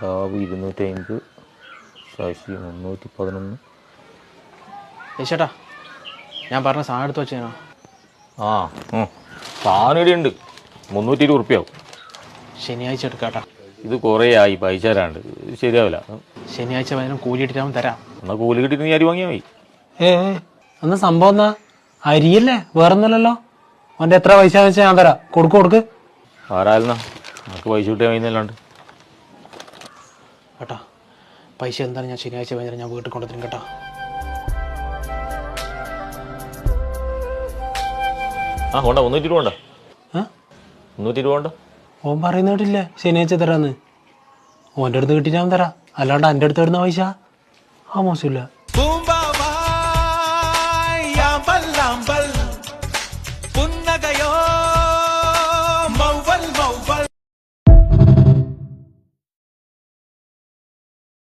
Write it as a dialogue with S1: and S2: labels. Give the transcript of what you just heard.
S1: ബാബു 250, ശശി 311.
S2: ചേട്ടാ ഞാൻ പറഞ്ഞ സാധനം എടുത്ത് വെച്ചേനോ?
S1: സാധനം ഇവിടെ ഉണ്ട്. 320 ഉറുപ്പ്യാവും.
S2: ശനിയാഴ്ച എടുക്കാട്ടാ.
S1: ഇത് കുറേ ആയി പൈസ തരാണ്ട്. ശരിയാവില്ല.
S2: ശനിയാഴ്ച വൈകുന്നേരം കൂലി ഇട്ടിട്ടാകുമ്പോൾ തരാം.
S1: എന്നാൽ കൂലി കിട്ടിയിട്ട് നീ അരി വാങ്ങിയാൽ മതി.
S2: എന്നാ സംഭവം എന്നാ? അരിയല്ലേ, വേറൊന്നുമല്ലല്ലോ. അവൻ്റെ എത്ര പൈസ വെച്ചാൽ ഞാൻ തരാം. കൊടുക്ക്
S1: ആരായിരുന്നാ നമുക്ക് പൈസ കിട്ടിയാൽ കഴിയുന്നല്ലാണ്ട്.
S2: കേട്ടാ പൈസ എന്താണ് ഞാൻ ശനിയാഴ്ച വൈകുന്നേരം ഞാൻ വീട്ടിൽ കൊണ്ടുതരും കേട്ടാ.
S1: കൊണ്ട 320 കൊണ്ട. 320 കൊണ്ട.
S2: ഓൻ പറയുന്ന കേട്ടില്ലേ ശനിയാഴ്ച തരാന്ന്. ഓൻ്റെ അടുത്ത് കിട്ടിയിട്ട് ഞാൻ തരാം. അല്ലാണ്ട് എൻ്റെ അടുത്ത് വരുന്ന പൈസ മോശമില്ല.